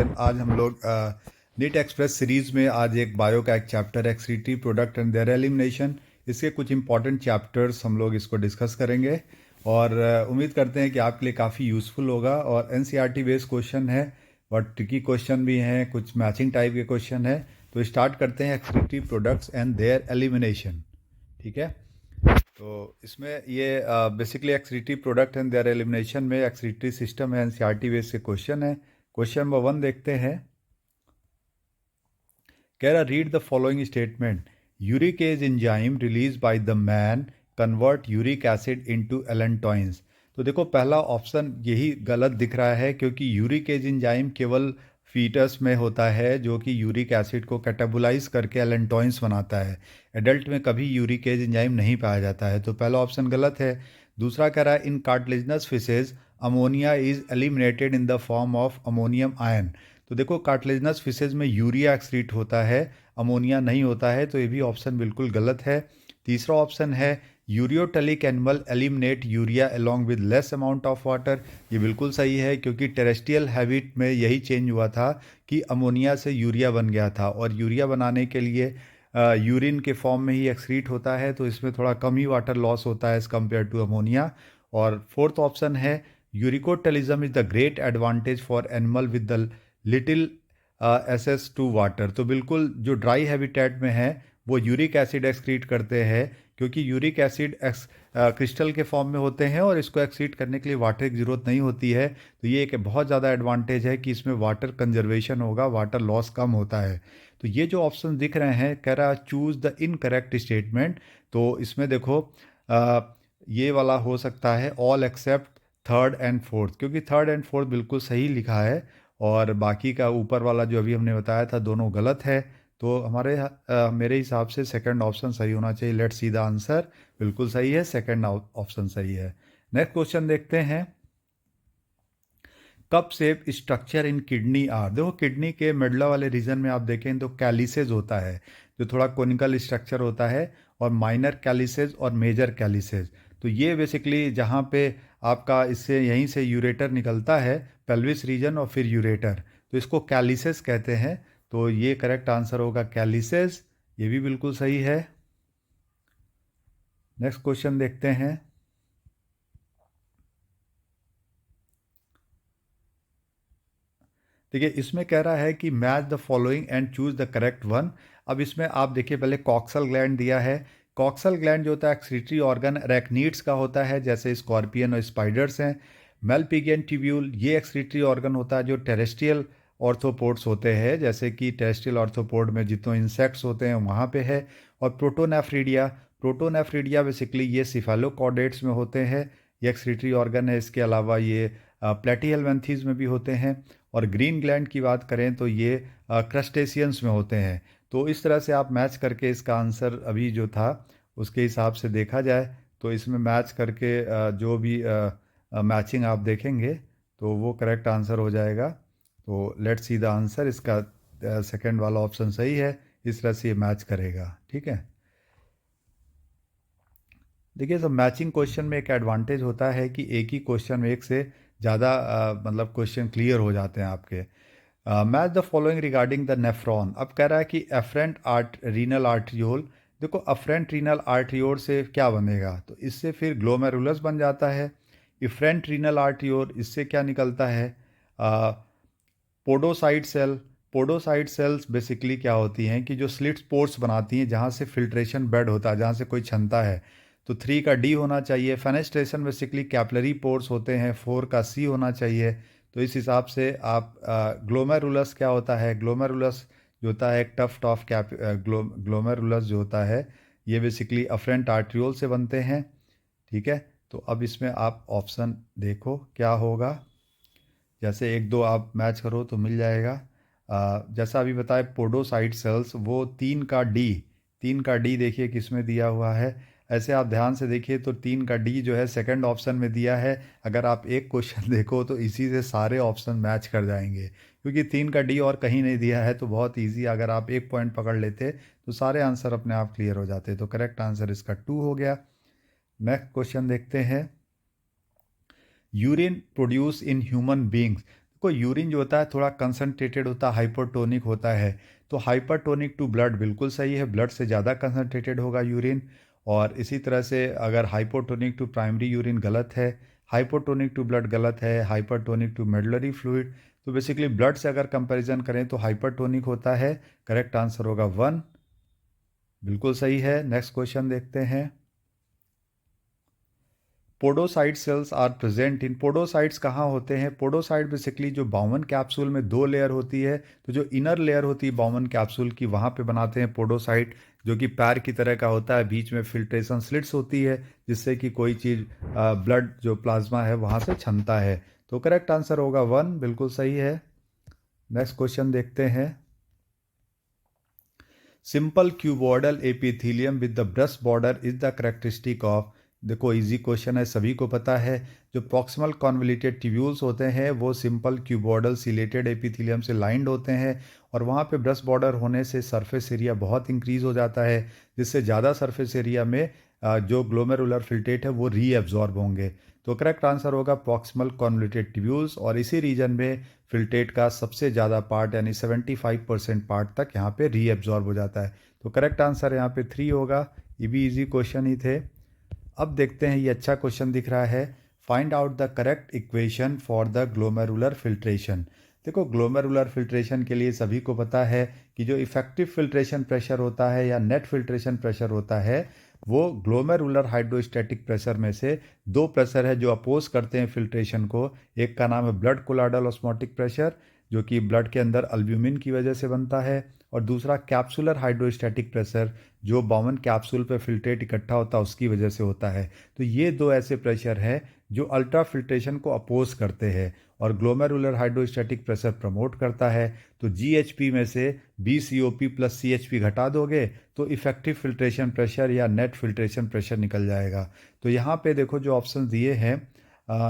आज हम लोग नीट एक्सप्रेस सीरीज में आज एक बायो का एक chapter excretory product and their elimination, इसके कुछ इंपॉर्टेंट चैप्टर्स हम लोग इसको डिस्कस करेंगे और उम्मीद करते हैं कि आपके लिए काफ़ी यूज़फुल होगा। और एनसीईआरटी बेस्ड क्वेश्चन है और ट्रिकी क्वेश्चन भी हैं, कुछ मैचिंग टाइप के क्वेश्चन है। तो स्टार्ट करते हैं excretory products and their elimination. ठीक है, तो इसमें ये basically excretory product and their elimination में एक्सक्रीटरी सिस्टम है, एनसीईआरटी बेस्ड के क्वेश्चन है। क्वेश्चन नंबर 1 देखते हैं। कह रहा read the following statement, uricase enzyme release by the man convert uric acid into allantoins. तो देखो पहला ऑप्शन यही गलत दिख रहा है, क्योंकि यूरिकेज एंजाइम केवल फीटस में होता है जो कि यूरिक एसिड को कैटाबोलाइज करके एलेंटोइंस बनाता है। एडल्ट में कभी यूरिकेज एंजाइम नहीं पाया जाता है, तो पहला ऑप्शन गलत है। दूसरा कह रहा है in cartilaginous fishes ammonia is eliminated in the form of ammonium ion. तो देखो कार्टिलेजिनस फिशेज में यूरिया एक्सक्रीट होता है, अमोनिया नहीं होता है, तो ये भी ऑप्शन बिल्कुल गलत है। तीसरा ऑप्शन है ureotelic animal eliminate urea along with less amount of water. ये बिल्कुल सही है, क्योंकि टेरेस्ट्रियल हैबिट में यही चेंज हुआ था कि अमोनिया से यूरिया बन गया था, और यूरिया बनाने के लिए यूरिन के फॉर्म में ही एक्सक्रीट होता है, तो इसमें थोड़ा कम ही वाटर लॉस होता है एज़ कम्पेयर टू अमोनिया। और फोर्थ ऑप्शन है uricotelism is the great advantage for animal with the little access to water. तो बिल्कुल जो ड्राई हैबिटेट में है वो यूरिक एसिड एक्सक्रीट करते हैं, क्योंकि यूरिक एसिड क्रिस्टल के फॉर्म में होते हैं और इसको एक्सक्रीट करने के लिए वाटर की ज़रूरत नहीं होती है। तो ये एक बहुत ज़्यादा एडवांटेज है कि इसमें वाटर कंजर्वेशन होगा, वाटर लॉस कम होता है। तो ये जो ऑप्शन दिख रहे हैं, कह रहा चूज़ द इनकरेक्ट स्टेटमेंट। तो इसमें देखो ये वाला हो सकता है all except third and fourth, क्योंकि थर्ड एंड फोर्थ बिल्कुल सही लिखा है और बाकी का ऊपर वाला जो अभी हमने बताया था दोनों गलत है। तो मेरे हिसाब से सेकंड ऑप्शन सही होना चाहिए। लेट्स सी द आंसर, बिल्कुल सही है, सेकंड ऑप्शन सही है। नेक्स्ट क्वेश्चन देखते हैं। Cup shape structure in kidney are. देखो किडनी के मेडुला वाले रीजन में आप देखें तो कैलिसेज होता है, जो थोड़ा कोनिकल स्ट्रक्चर होता है, और माइनर कैलिसेज और मेजर कैलिसेज। तो ये बेसिकली जहाँ पे आपका इससे यहीं से यूरेटर निकलता है, पेल्विस रीजन और फिर यूरेटर, तो इसको कैलिसेस कहते हैं। तो ये करेक्ट आंसर होगा कैलिसेस, ये भी बिल्कुल सही है। नेक्स्ट क्वेश्चन देखते हैं। देखिए इसमें कह रहा है कि match the following and choose the correct one. अब इसमें आप देखिए पहले कॉक्सल ग्लैंड दिया है। कॉक्सल ग्लैंड जो होता है एक्सक्रीटरी ऑर्गन अरेक्निड्स का होता है, जैसे स्कॉर्पियन और स्पाइडर्स हैं। मेलपिगियन ट्यूब्यूल ये एक्सक्रीटरी ऑर्गन होता है जो टेरेस्ट्रियल ऑर्थोपोड्स होते हैं, जैसे कि टेरेस्ट्रियल ऑर्थोपोड में जितने इंसेक्ट्स होते हैं वहाँ पे है। और प्रोटोनेफ्रीडिया, प्रोटोनेफ्रीडिया बेसिकली ये सिफेलोकॉर्डेट्स में होते हैं, ये एक्सक्रीटरी ऑर्गन है। इसके अलावा ये प्लेटीहेल्मिन्थीज में भी होते हैं। और ग्रीन ग्लैंड की बात करें तो ये क्रस्टेशियंस में होते हैं। तो इस तरह से आप मैच करके इसका आंसर अभी जो था उसके हिसाब से देखा जाए तो इसमें मैच करके जो भी मैचिंग आप देखेंगे तो वो करेक्ट आंसर हो जाएगा। तो लेट्स सी द आंसर, इसका सेकंड वाला ऑप्शन सही है, इस तरह से ये मैच करेगा। ठीक है, देखिए सब मैचिंग क्वेश्चन में एक एडवांटेज होता है कि एक ही क्वेश्चन में एक से ज़्यादा मतलब क्वेश्चन क्लियर हो जाते हैं आपके। Match the following regarding the nephron. अब कह रहा है कि एफरेंट आर्ट रीनल आर्ट्रियोल। देखो अफरेंट रीनल आर्ट्रियोल से क्या बनेगा, तो इससे फिर ग्लोमेरुलस बन जाता है। इफरेंट रीनल आर्ट्रियोल, इससे क्या निकलता है, podocyte cell. Podocyte cells basically क्या होती हैं कि जो स्लिट पोर्स बनाती हैं जहाँ से फिल्ट्रेशन बेड होता है, जहाँ से कोई क्षमता है। तो 3 का डी होना चाहिए। फेनेस्ट्रेशन बेसिकली कैपलरी पोर्स होते हैं, 4 का सी होना चाहिए। तो इस हिसाब से आप ग्लोमेरुलस क्या होता है, ग्लोमेरुलस जो होता है एक टफ्ट ऑफ ग्लोमेरुलस जो होता है ये बेसिकली अफरेंट आर्ट्रियोल से बनते हैं। ठीक है, तो अब इसमें आप ऑप्शन देखो क्या होगा, जैसे एक दो आप मैच करो तो मिल जाएगा। जैसा अभी बताए पोडोसाइट सेल्स, वो 3 का डी देखिए किस में दिया हुआ है। ऐसे आप ध्यान से देखिए तो 3 का डी जो है सेकंड ऑप्शन में दिया है। अगर आप एक क्वेश्चन देखो तो इसी से सारे ऑप्शन मैच कर जाएंगे, क्योंकि 3 का डी और कहीं नहीं दिया है। तो बहुत ईजी, अगर आप एक पॉइंट पकड़ लेते तो सारे आंसर अपने आप क्लियर हो जाते। तो करेक्ट आंसर इसका 2 हो गया। नेक्स्ट क्वेश्चन देखते हैं। Urine produce in human beings. देखो यूरिन जो होता है थोड़ा कंसनट्रेटेड होता है, हाइपरटोनिक होता है। तो हाइपरटोनिक टू ब्लड बिल्कुल सही है, ब्लड से ज़्यादा कंसनट्रेटेड होगा यूरिन। और इसी तरह से अगर हाइपोटोनिक टू प्राइमरी यूरिन गलत है, हाइपोटोनिक टू ब्लड गलत है, हाइपरटोनिक टू मेडुलरी फ्लूइड। तो बेसिकली ब्लड से अगर कंपैरिजन करें तो हाइपरटोनिक होता है। करेक्ट आंसर होगा 1, बिल्कुल सही है। नेक्स्ट क्वेश्चन देखते हैं। Podocyte cells are present in, podocytes कहाँ होते हैं? पोडोसाइट बेसिकली जो बाउमन कैप्सूल में 2 लेयर होती है, तो जो इनर लेयर होती है बाउमन कैप्सूल की वहाँ पे बनाते हैं पोडोसाइट, जो कि पैर की तरह का होता है, बीच में फिल्ट्रेशन स्लिट्स होती है जिससे कि कोई चीज़ ब्लड जो प्लाज्मा है वहाँ से छनता है। तो करेक्ट आंसर होगा 1, बिल्कुल सही है। नेक्स्ट क्वेश्चन देखते हैं। Simple cuboidal epithelium with the burst border is the characteristic of, देखो इजी क्वेश्चन है, सभी को पता है। जो प्रॉक्सिमल कॉन्वोल्यूटेड ट्यूब्यूल्स होते हैं वो सिंपल क्यूबॉइडल सिलेटेड एपिथेलियम से लाइंड होते हैं, और वहाँ पे ब्रस्ट बॉर्डर होने से सरफेस एरिया बहुत इंक्रीज हो जाता है, जिससे ज़्यादा सरफेस एरिया में जो ग्लोमेरुलर फिल्ट्रेट है वो रीएब्जॉर्ब होंगे। तो करेक्ट आंसर होगा प्रॉक्सिमल कॉन्वोल्यूटेड ट्यूब्यूल्स, और इसी रीजन में फिल्ट्रेट का सबसे ज़्यादा पार्ट यानी 75% पार्ट तक यहाँ पे रीएब्जॉर्ब हो जाता है। तो करेक्ट आंसर यहाँ पे 3 होगा। ये भी इजी क्वेश्चन ही थे। अब देखते हैं, ये अच्छा क्वेश्चन दिख रहा है। Find out the correct equation for the glomerular filtration. देखो ग्लोमेरुलर फिल्ट्रेशन के लिए सभी को पता है कि जो इफेक्टिव फिल्ट्रेशन प्रेशर होता है या नेट फिल्ट्रेशन प्रेशर होता है वो ग्लोमेरुलर हाइड्रोस्टैटिक प्रेशर में से 2 प्रेशर है जो अपोज करते हैं फिल्ट्रेशन को। एक का नाम है ब्लड कोलाइडल ऑस्मोटिक प्रेशर, जो कि ब्लड के अंदर अल्ब्यूमिन की वजह से बनता है, और दूसरा कैप्सुलर हाइड्रोस्टैटिक प्रेशर जो बाउमन कैप्सूल पर फिल्ट्रेट इकट्ठा होता है उसकी वजह से होता है। तो ये 2 ऐसे प्रेशर हैं जो अल्ट्रा फिल्ट्रेशन को अपोज करते हैं और ग्लोमेरुलर हाइड्रोस्टैटिक प्रेशर प्रमोट करता है। तो जीएचपी में से बीसीओपी प्लस सीएचपी घटा दोगे तो इफेक्टिव फिल्ट्रेशन प्रेशर या नेट फिल्ट्रेशन प्रेशर निकल जाएगा। तो यहाँ पे देखो जो ऑप्शन दिए हैं,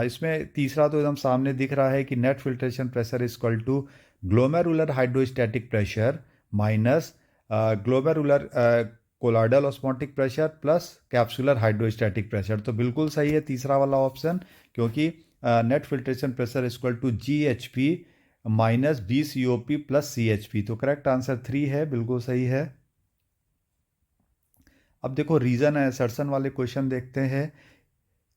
इसमें तीसरा तो एकदम सामने दिख रहा है कि net filtration pressure is equal to glomerular hydrostatic pressure minus glomerular colloidal osmotic pressure plus capsular hydrostatic pressure. तो बिल्कुल सही है तीसरा वाला ऑप्शन, क्योंकि net filtration pressure is equal to GHP minus BCOP plus CHP. तो करेक्ट आंसर 3 है, बिल्कुल सही है। अब देखो रीजन असर्शन वाले क्वेश्चन देखते हैं।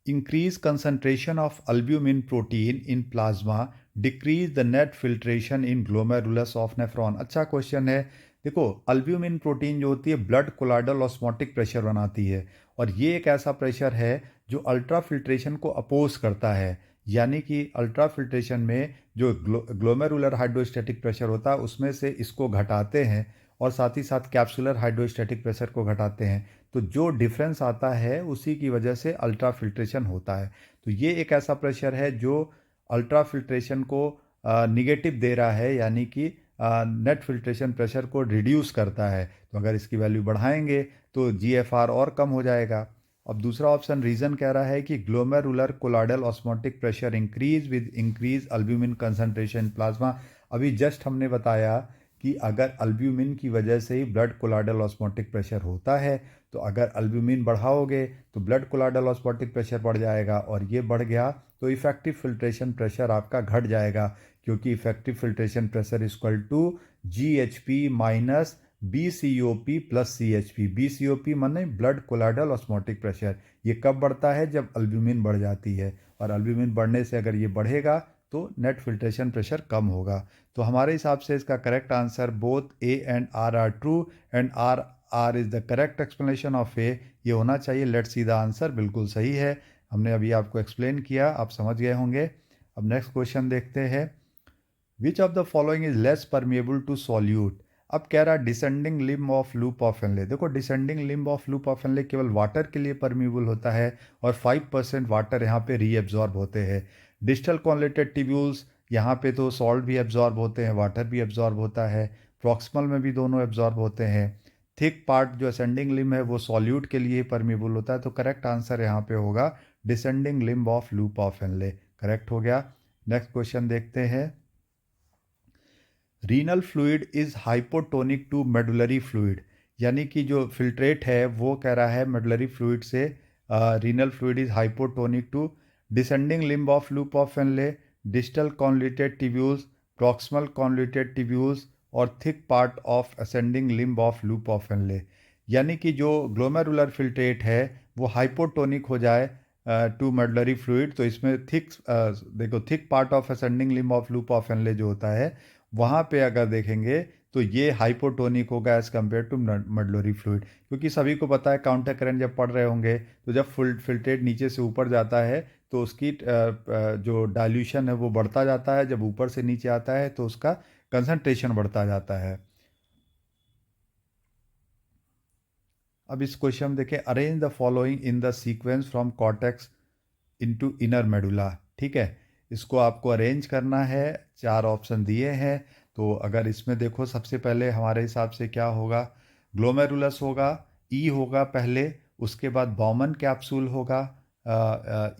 Increase concentration of albumin protein in plasma decrease the net filtration in glomerulus of nephron. अच्छा क्वेश्चन है। देखो अल्ब्यूमिन प्रोटीन जो होती है ब्लड कोलाइडल ऑस्मोटिक प्रेशर बनाती है, और ये एक ऐसा प्रेशर है जो अल्ट्रा फिल्ट्रेशन को अपोज करता है। यानी कि अल्ट्रा फिल्ट्रेशन में जो ग्लोमेरुलर हाइड्रोस्टैटिक प्रेशर होता है उसमें से इसको घटाते हैं, और साथ ही साथ कैप्सुलर हाइड्रोस्टैटिक प्रेशर को घटाते हैं। तो जो डिफरेंस आता है उसी की वजह से अल्ट्रा फिल्ट्रेशन होता है। तो ये एक ऐसा प्रेशर है जो अल्ट्रा फिल्ट्रेशन को निगेटिव दे रहा है, यानी कि नेट फिल्ट्रेशन प्रेशर को रिड्यूस करता है। तो अगर इसकी वैल्यू बढ़ाएंगे तो जीएफआर और कम हो जाएगा। अब दूसरा ऑप्शन रीजन कह रहा है कि glomerular colloidal osmotic pressure increase with increase albumin concentration plasma. अभी जस्ट हमने बताया कि अगर अल्ब्यूमिन की वजह से ही ब्लड कोलाइडल ऑस्मोटिक प्रेशर होता है, तो अगर अल्ब्यूमिन बढ़ाओगे तो ब्लड कोलाइडल ऑस्मोटिक प्रेशर बढ़ जाएगा, और ये बढ़ गया तो इफेक्टिव फिल्ट्रेशन प्रेशर आपका घट जाएगा, क्योंकि effective filtration pressure equal to GHP minus BCOP plus CHP. BCOP माने ब्लड कोलाइडल ऑस्मोटिक प्रेशर। ये कब बढ़ता है? जब अल्ब्यूमिन बढ़ जाती है, और अल्ब्यूमिन बढ़ने से अगर ये बढ़ेगा तो नेट फिल्ट्रेशन प्रेशर कम होगा। तो हमारे हिसाब से इसका correct answer both A and R are true and R is the correct explanation of A, ये होना चाहिए। लेट्स सी द आंसर, बिल्कुल सही है। हमने अभी आपको एक्सप्लेन किया, आप समझ गए होंगे। अब नेक्स्ट क्वेश्चन देखते हैं। Which of the following is less permeable to solute. अब कह रहा descending limb of loop of Henle. देखो descending limb of loop of Henle केवल वाटर के लिए परमिएबल होता है, और 5% वाटर यहाँ पे रीएब्जॉर्ब होते हैं। डिस्टल कॉन्वोल्यूटेड ट्यूब्यूल्स, यहाँ पे तो सॉल्ट भी एब्जॉर्ब होते हैं, वाटर भी एब्जॉर्ब होता है। प्रॉक्सिमल में भी दोनों एब्जॉर्ब होते हैं। थिक पार्ट जो असेंडिंग लिम्ब है वो सॉल्यूट के लिए परमिएबल होता है। तो करेक्ट आंसर यहाँ पे होगा descending limb of loop of Henle, correct हो गया। नेक्स्ट क्वेश्चन देखते हैं। Renal fluid is hypotonic to medullary fluid, यानी कि जो फिल्ट्रेट है वो कह रहा है मेडुलरी फ्लूइड से renal fluid is hypotonic to descending limb of loop of Henle, distal convoluted tubules, proximal convoluted tubules और thick part of ascending limb of loop of Henle. यानी कि जो ग्लोमेरुलर फिल्ट्रेट है वो हाइपोटोनिक हो जाए to medullary fluid, तो इसमें देखो thick part of ascending limb of loop of Henley जो होता है वहाँ पे अगर देखेंगे तो ये हाइपोटोनिक होगा as compared to medullary fluid, क्योंकि सभी को पता है काउंटर करंट जब पढ़ रहे होंगे तो जब फिल्ट्रेट नीचे से ऊपर जाता है तो उसकी जो डाइल्यूशन है वो बढ़ता जाता है, जब ऊपर से नीचे आता है तो उसका कंसंट्रेशन बढ़ता जाता है। अब इस क्वेश्चन में देखें, arrange the following in the sequence from cortex into inner medulla. ठीक है, इसको आपको अरेंज करना है, 4 ऑप्शन दिए हैं। तो अगर इसमें देखो सबसे पहले हमारे हिसाब से क्या होगा, ग्लोमेरुलस होगा, ई होगा पहले, उसके बाद बॉमन कैप्सूल होगा,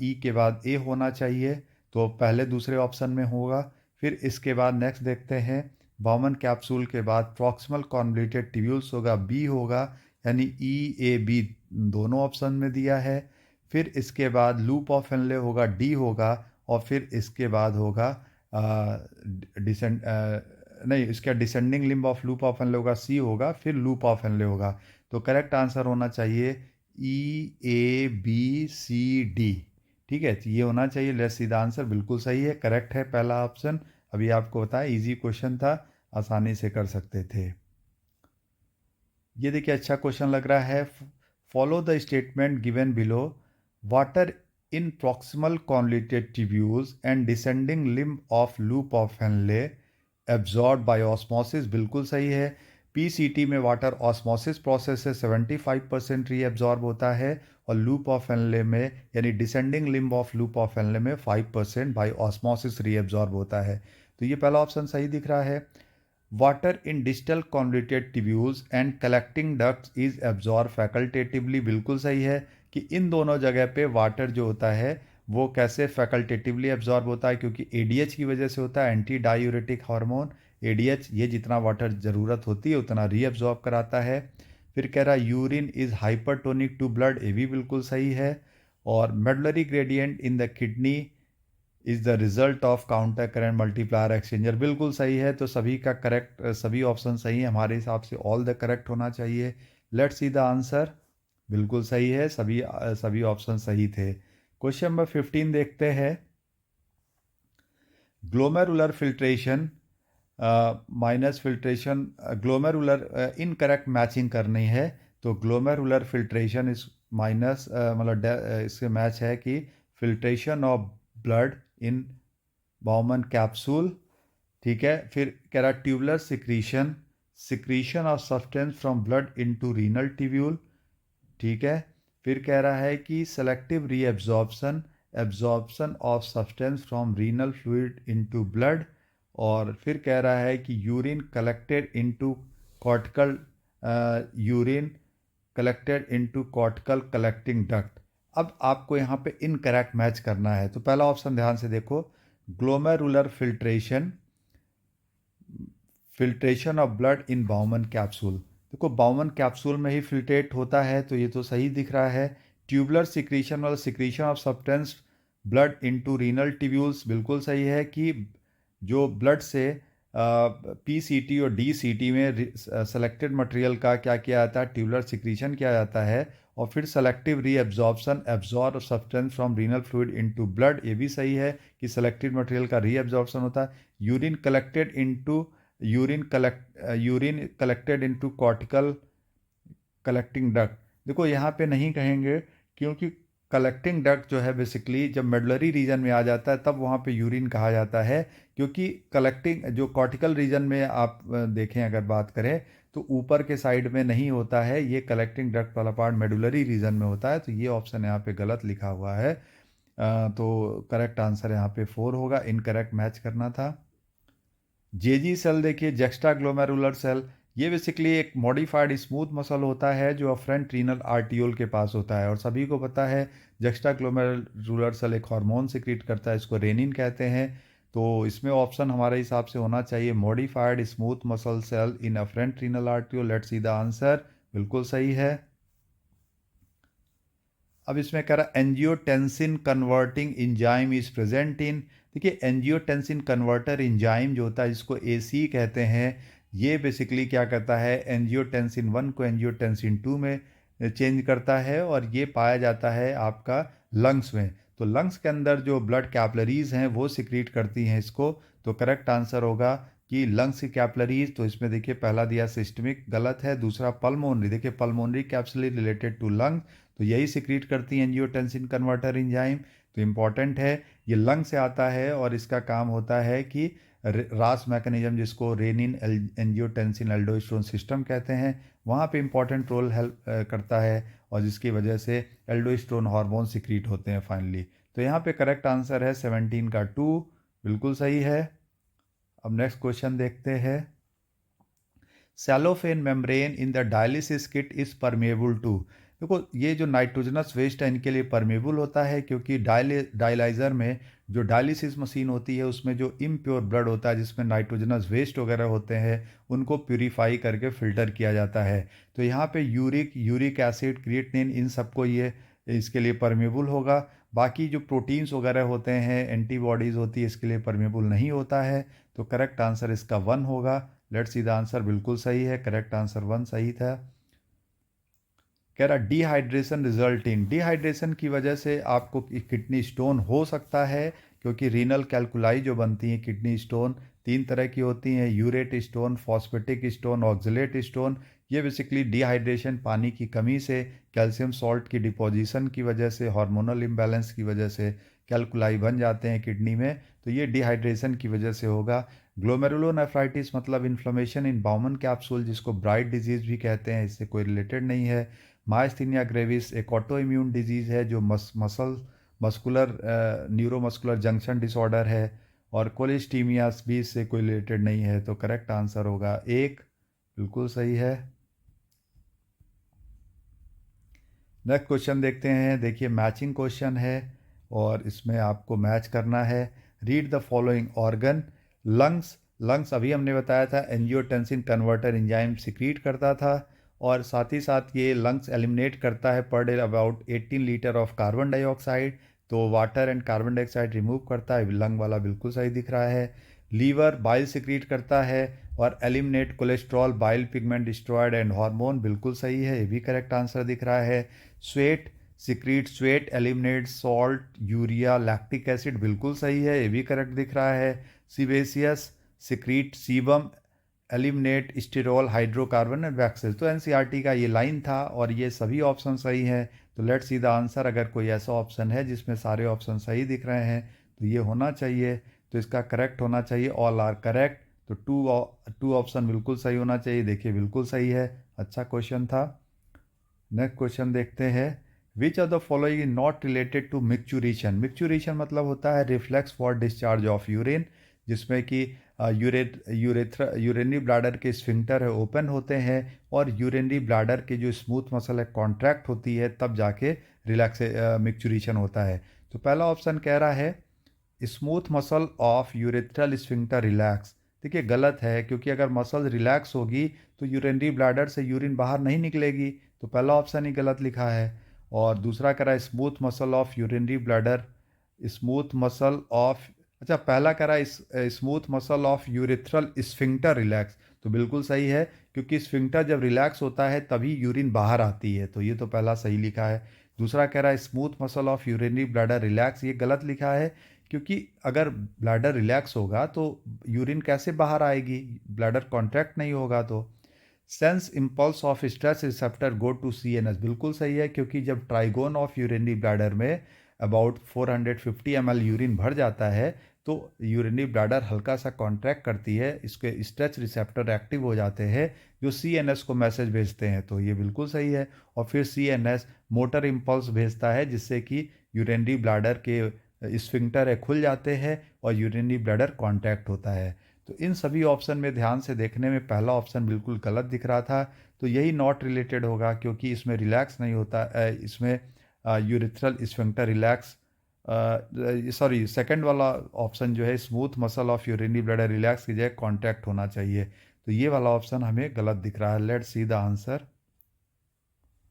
ई के बाद ए होना चाहिए, तो पहले दूसरे ऑप्शन में होगा। फिर इसके बाद नेक्स्ट देखते हैं, बॉमन कैप्सूल के बाद प्रॉक्सिमल कॉन्वोल्यूटेड ट्यूब्यूल्स होगा, बी होगा, यानी ई ए बी दोनों ऑप्शन में दिया है। फिर इसके बाद लूप ऑफ हेनले होगा, डी होगा, और फिर इसके बाद होगा डिसेंड नहीं, इसका descending limb of loop of Henley होगा, सी होगा, फिर लूप ऑफ हेनले होगा। तो करेक्ट आंसर होना चाहिए ई ए बी सी डी। ठीक है, तो ये होना चाहिए। लेट्स सी द आंसर, बिल्कुल सही है, करेक्ट है पहला ऑप्शन। अभी आपको बताया इजी क्वेश्चन था, आसानी से कर सकते थे। ये देखिए अच्छा क्वेश्चन लग रहा है, follow the statement given below, water in proximal convoluted tubules and descending limb of loop of Henley absorb by osmosis, बिल्कुल सही है। पीसीटी में वाटर ऑस्मोसिस प्रोसेस से 75% रीएब्जॉर्ब होता है, और लूप ऑफ हेनले में यानी descending limb of loop of Henley में 5% बाय ऑस्मोसिस रीएब्जॉर्ब होता है। तो ये पहला ऑप्शन सही दिख रहा है। Water in distal convoluted tubules and collecting ducts is absorb facultatively, बिल्कुल सही है कि इन दोनों जगह पे वाटर जो होता है वो कैसे फैकल्टेटिवली एब्जॉर्ब होता है, क्योंकि एडीएच की वजह से होता है, एंटी डायूरेटिक हार्मोन एडीएच, ये जितना वाटर ज़रूरत होती है उतना रीअब्जॉर्ब कराता है। फिर कह रहा है urine is hypertonic to blood, ये भी बिल्कुल सही है। और medullary gradient in the kidney is the result of counter current multiplier exchanger, बिल्कुल सही है। तो सभी का करेक्ट, सभी ऑप्शन सही है हमारे हिसाब से, ऑल द करेक्ट होना चाहिए। लेट्स सी द आंसर, बिल्कुल सही है, सभी ऑप्शन सही थे। क्वेश्चन नंबर 15 देखते हैं, glomerular filtration minus filtration, glomerular incorrect matching करनी है। तो ग्लोमेरुलर फिल्ट्रेशन इस माइनस इससे मैच है कि filtration of blood in Bowman capsule. ठीक है, फिर कह रहा tubular secretion, secretion of substance from blood into renal tubule. ठीक है, फिर कह रहा है कि selective reabsorption, absorption of substance from renal fluid into blood. और फिर कह रहा है कि urine collected into cortical, urine collected into cortical collecting duct. अब आपको यहाँ पे इनकरेक्ट मैच करना है, तो पहला ऑप्शन ध्यान से देखो, glomerular filtration, filtration of blood in Bowman capsule. देखो बाउमन कैप्सूल में ही फिल्ट्रेट होता है, तो ये तो सही दिख रहा है। ट्यूबुलर सिक्रीशन और secretion of substance blood into renal tubules, बिल्कुल सही है कि जो ब्लड से पीसीटी और डीसीटी में सेलेक्टेड मटेरियल का क्या किया जाता है, ट्यूबुलर सिक्रीशन किया जाता है, और फिर selective reabsorption, absorb substance from renal fluid into blood, ये भी सही है कि सेलेक्टेड मटेरियल का रीएब्जॉर्प्शन होता है। Urine collected into urine collected into cortical collecting duct, देखो यहाँ पे नहीं कहेंगे, क्योंकि कलेक्टिंग डक्ट जो है बेसिकली जब मेडलरी रीजन में आ जाता है तब वहाँ पे यूरिन कहा जाता है, क्योंकि कलेक्टिंग जो कॉर्टिकल रीजन में आप देखें अगर बात करें तो ऊपर के साइड में नहीं होता है, ये कलेक्टिंग डक्ट वाला पार्ट मेडुलरी रीजन में होता है। तो ये ऑप्शन यहाँ पे गलत लिखा हुआ है। तो करेक्ट आंसर यहाँ पे 4 होगा, इनकरेक्ट मैच करना था। जेजी सेल देखिए, जेक्स्ट्रा ग्लोमेरुलर सेल, ये बेसिकली एक मॉडिफाइड स्मूथ मसल होता है जो अफ्रंट रीनल आर्टियोल के पास होता है, और सभी को पता है जेक्स्ट्रा ग्लोमेरुलर सेल एक हार्मोन सिक्रीट करता है, इसको रेनिन कहते हैं। तो इसमें ऑप्शन हमारे हिसाब से होना चाहिए modified smooth muscle cell in afferent renal arteriole. Let's see the answer, बिल्कुल सही है। अब इसमें कह रहा angiotensin converting enzyme is present in, देखिए एंजियोटेंसिन कन्वर्टर एंजाइम जो होता है जिसको एसी कहते हैं, ये बेसिकली क्या करता है, एंजियोटेंसिन 1 को एंजियोटेंसिन 2 में चेंज करता है और ये पाया जाता है आपका लंग्स में। तो लंग्स के अंदर जो ब्लड कैपिलरीज हैं वो सिक्रीट करती हैं इसको। तो करेक्ट आंसर होगा कि लंग्स की कैपिलरीज। तो इसमें देखिए पहला दिया सिस्टमिक, गलत है। दूसरा पल्मोनरी, देखिए पल्मोनरी कैप्सुलरी रिलेटेड टू लंग, तो यही सिक्रीट करती है एंजियोटेंसिन कन्वर्टर एंजाइम। तो इम्पॉर्टेंट है, ये लंग से आता है और इसका काम होता है कि रास मैकेनिज्म जिसको रेनिन एंजियोटेंसिन एल्डोस्टेरोन सिस्टम कहते हैं, वहाँ पे इंपॉर्टेंट रोल हेल्प करता है और जिसकी वजह से एल्डोस्टेरोन हार्मोन सिक्रीट होते हैं फाइनली। तो यहाँ पे करेक्ट आंसर है 17 का 2, बिल्कुल सही है। अब नेक्स्ट क्वेश्चन देखते हैं। Cellophane membrane in the dialysis kit is permeable to. देखो ये जो नाइट्रोजनस वेस्ट है इनके लिए परमेबल होता है, क्योंकि डायलाइजर में जो डायलिसिस मशीन होती है उसमें जो इम्प्योर ब्लड होता है जिसमें नाइट्रोजनस वेस्ट वगैरह होते हैं उनको प्यूरिफाई करके फिल्टर किया जाता है। तो यहाँ पे यूरिक एसिड, क्रिएटिनिन, इन सबको ये इसके लिए परमेबल होगा। बाकी जो प्रोटीन्स वगैरह होते हैं, एंटीबॉडीज़ होती है, इसके लिए परमेबल नहीं होता है। तो करेक्ट आंसर इसका 1 होगा। लेट्स सी द आंसर, बिल्कुल सही है, करेक्ट आंसर 1 सही था। कह रहा डिहाइड्रेशन रिजल्ट इन, डिहाइड्रेशन की वजह से आपको किडनी स्टोन हो सकता है, क्योंकि रीनल कैल्कुलाई जो बनती हैं किडनी स्टोन 3 तरह की होती हैं, urate stone, phosphatic stone, oxalate stone. ये बेसिकली डिहाइड्रेशन, पानी की कमी से, कैल्शियम सॉल्ट की डिपोजिशन की वजह से, हार्मोनल इम्बैलेंस की वजह से कैल्कुलाई बन जाते हैं किडनी में। तो ये डिहाइड्रेशन की वजह से होगा। ग्लोमेरुलोनेफ्राइटिस मतलब इन्फ्लेमेशन इन बाउमन कैप्सूल, जिसको ब्राइट डिजीज़ भी कहते हैं, इससे कोई रिलेटेड नहीं है। माइस्थीनिया ग्रेविस एक ऑटो इम्यून डिजीज़ है जो मस्कुलर न्यूरोमस्कुलर जंक्शन डिसऑर्डर है। और कोलिस्टीमिया भी इससे कोई रिलेटेड नहीं है। तो करेक्ट आंसर होगा 1, बिल्कुल सही है। नेक्स्ट क्वेश्चन देखते हैं। देखिए मैचिंग क्वेश्चन है और इसमें आपको मैच करना है। Read the following organ. Lungs, lungs अभी हमने बताया था एंजियोटेंसिन कन्वर्टर एंजाइम सिक्रीट करता था, और साथ ही साथ ये लंग्स एलिमिनेट करता है per day about 18 litre of carbon dioxide. तो water and carbon dioxide remove करता है, लंग वाला बिल्कुल सही दिख रहा है। लीवर बाइल सिक्रीट करता है और eliminate cholesterol, bile pigment destroyed and hormone, बिल्कुल सही है, ये भी करेक्ट आंसर दिख रहा है। Sweat secrete, sweat eliminate salt, urea, lactic acid, बिल्कुल सही है, ये भी करेक्ट दिख रहा है। Sebaceous secrete sebum, eliminate sterol, hydrocarbon and waxes. तो एनसीईआरटी का ये लाइन था और ये सभी ऑप्शन सही हैं। तो लेट्स सी द आंसर। अगर कोई ऐसा ऑप्शन है जिसमें सारे ऑप्शन सही दिख रहे हैं तो ये होना चाहिए। तो इसका करेक्ट होना चाहिए ऑल आर करेक्ट। तो टू ऑप्शन बिल्कुल सही होना चाहिए। देखिए बिल्कुल सही है, अच्छा क्वेश्चन था। नेक्स्ट क्वेश्चन देखते हैं। Which of the following is not related to micturition. Micturition मतलब होता है reflex for discharge of urine, जिसमें कि यूरेनरी ब्लैडर के स्फिंक्टर है ओपन होते हैं और यूरेनरी ब्लैडर के जो स्मूथ मसल है कॉन्ट्रैक्ट होती है, तब जाके रिलैक्स मिक्चुरेशन होता है। तो पहला ऑप्शन कह रहा है smooth muscle of urethral sphincter relax. देखिए गलत है, क्योंकि अगर मसल रिलैक्स होगी तो यूरिनरी ब्लैडर से यूरिन बाहर नहीं निकलेगी। तो पहला ऑप्शन ही गलत लिखा है। और दूसरा कह रहा है smooth muscle of urinary bladder, smooth muscle of, अच्छा पहला कह रहा है smooth muscle of urethral sphincter relax. तो बिल्कुल सही है, क्योंकि स्फिंक्टर जब रिलैक्स होता है तभी यूरिन बाहर आती है। तो ये तो पहला सही लिखा है। दूसरा कह रहा है smooth muscle of urinary bladder relax, ये गलत लिखा है, क्योंकि अगर ब्लैडर रिलैक्स होगा तो यूरिन कैसे बाहर आएगी, ब्लैडर कॉन्ट्रैक्ट नहीं होगा। तो sense impulse of stress receptor go to CNS, बिल्कुल सही है, क्योंकि जब ट्राइगोन ऑफ यूरिनरी ब्लैडर में अबाउट 450 ml यूरिन भर जाता है तो यूरिनरी ब्लैडर हल्का सा कॉन्ट्रैक्ट करती है, इसके स्ट्रेच रिसेप्टर एक्टिव हो जाते हैं जो सीएनएस को मैसेज भेजते हैं। तो ये बिल्कुल सही है। और फिर सीएनएस मोटर इम्पल्स भेजता है जिससे कि यूरिनरी ब्लैडर के स्फिंक्टर है खुल जाते हैं और यूरिनरी ब्लैडर कॉन्ट्रैक्ट होता है। तो इन सभी ऑप्शन में ध्यान से देखने में पहला ऑप्शन बिल्कुल गलत दिख रहा था। तो यही नॉट रिलेटेड होगा, क्योंकि इसमें रिलैक्स नहीं होता, इसमें urethral sphincter relax, sorry second वाला ऑप्शन जो है smooth muscle of urinary bladder relax की जगह कॉन्टैक्ट होना चाहिए। तो ये वाला ऑप्शन हमें गलत दिख रहा है। Let's see the answer.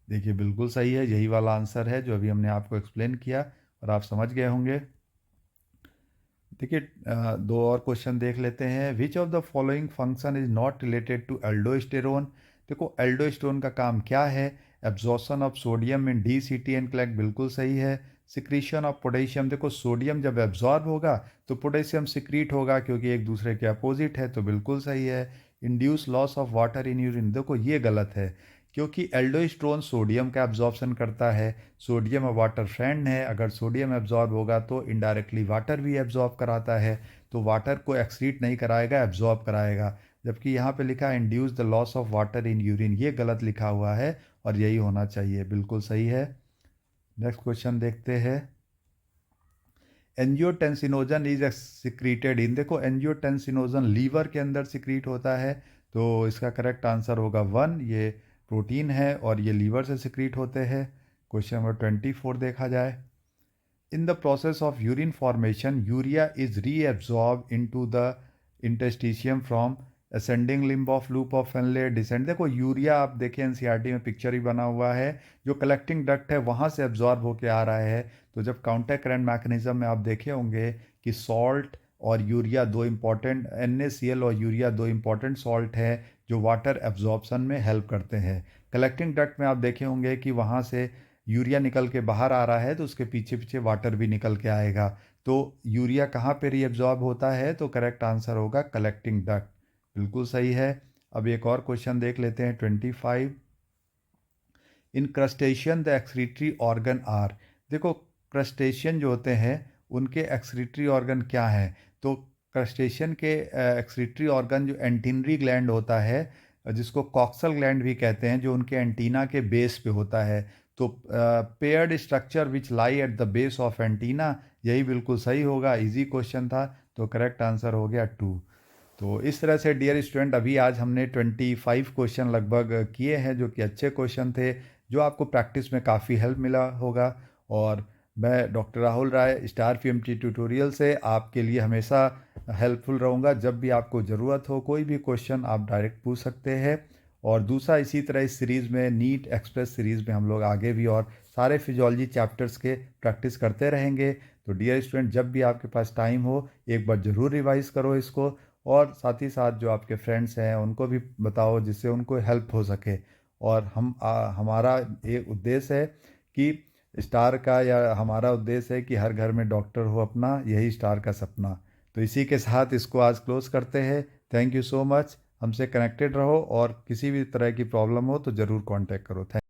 देखिए बिल्कुल सही है, यही वाला आंसर है जो अभी हमने आपको एक्सप्लेन किया और आप समझ गए होंगे। देखिए दो और क्वेश्चन देख लेते हैं। Which of the following function is not related to aldosterone. देखो एल्डोस्टेरोन का काम क्या है? Absorption of sodium in D C T and क्लैक, बिल्कुल सही है। सिक्रीशन ऑफ पोटेशियम, देखो सोडियम जब एब्जॉर्ब होगा तो पोटेशियम सिक्रीट होगा, क्योंकि एक दूसरे के अपोजिट है, तो बिल्कुल सही है। Induce loss of water in urine, देखो ये गलत है, क्योंकि एल्डोस्टेरोन सोडियम का एब्जॉर्प्शन करता है। सोडियम और वाटर फ्रेंड है, अगर सोडियम एब्जॉर्ब होगा तो इनडायरेक्टली वाटर भी एब्जॉर्ब कराता है, तो वाटर को एक्सक्रीट नहीं कराएगा, एब्जॉर्ब कराएगा। जबकि यहाँ पे लिखा है induce the loss of water in urine, ये गलत लिखा हुआ है और यही होना चाहिए, बिल्कुल सही है। नेक्स्ट क्वेश्चन देखते हैं। एंजियोटेंसिनोजन इज सिक्रीटेड इन, देखो एंजियोटेंसिनोजन लीवर के अंदर सिक्रीट होता है, तो इसका करेक्ट आंसर होगा 1, ये प्रोटीन है और ये लीवर से सिक्रीट होते हैं। क्वेश्चन नंबर 24 देखा जाए। In the process of urine formation, urea is reabsorbed into the interstitium from ascending limb of loop of Henle descent। देखो यूरिया आप देखिए एनसीईआरटी में पिक्चर ही बना हुआ है, जो कलेक्टिंग डक्ट है वहाँ से एब्जॉर्ब होके आ रहा है। तो जब काउंटर करंट मैकेनिज्म में आप देखे होंगे कि सॉल्ट और यूरिया दो इंपॉर्टेंट, NaCl और यूरिया दो इंपॉर्टेंट सॉल्ट है जो वाटर एब्जॉर्प्शन में हेल्प करते हैं। कलेक्टिंग डक्ट में आप देखे होंगे कि वहाँ से यूरिया निकल के बाहर आ रहा है, तो उसके पीछे पीछे वाटर भी निकल के आएगा। तो यूरिया कहाँ पे रीअब्जॉर्ब होता है? तो करेक्ट आंसर होगा कलेक्टिंग डक्ट, बिल्कुल सही है। अब एक और क्वेश्चन देख लेते हैं 25। In crustacean the excretory organ are, देखो क्रस्टेशियन जो होते हैं उनके एक्सक्रीटरी ऑर्गन क्या हैं? तो क्रस्टेशियन के एक्सक्रीटरी ऑर्गन जो एंटीनरी ग्लैंड होता है, जिसको कॉक्सल ग्लैंड भी कहते हैं, जो उनके एंटीना के बेस पे होता है। तो paired structure which lie at the base of antenna, यही बिल्कुल सही होगा, इजी क्वेश्चन था, तो करेक्ट आंसर हो गया 2। तो इस तरह से डियर स्टूडेंट, अभी आज हमने 25 क्वेश्चन लगभग किए हैं, जो कि अच्छे क्वेश्चन थे, जो आपको प्रैक्टिस में काफ़ी हेल्प मिला होगा। और मैं डॉक्टर राहुल राय स्टार पीएमटी ट्यूटोरियल से आपके लिए हमेशा हेल्पफुल रहूँगा। जब भी आपको ज़रूरत हो कोई भी क्वेश्चन, आप डायरेक्ट पूछ सकते हैं। और दूसरा, इसी तरह इस सीरीज़ में नीट एक्सप्रेस सीरीज़ में हम लोग आगे भी और सारे फिजियोलॉजी चैप्टर्स के प्रैक्टिस करते रहेंगे। तो डियर स्टूडेंट, जब भी आपके पास टाइम हो एक बार ज़रूर रिवाइज़ करो इसको, और साथ ही साथ जो आपके फ्रेंड्स हैं उनको भी बताओ, जिससे उनको हेल्प हो सके। और हमारा एक उद्देश्य है कि स्टार का, या हमारा उद्देश्य है कि हर घर में डॉक्टर हो अपना, यही स्टार का सपना। तो इसी के साथ इसको आज क्लोज करते हैं। थैंक यू सो मच, हमसे कनेक्टेड रहो और किसी भी तरह की प्रॉब्लम हो तो ज़रूर कांटेक्ट करो। थैंक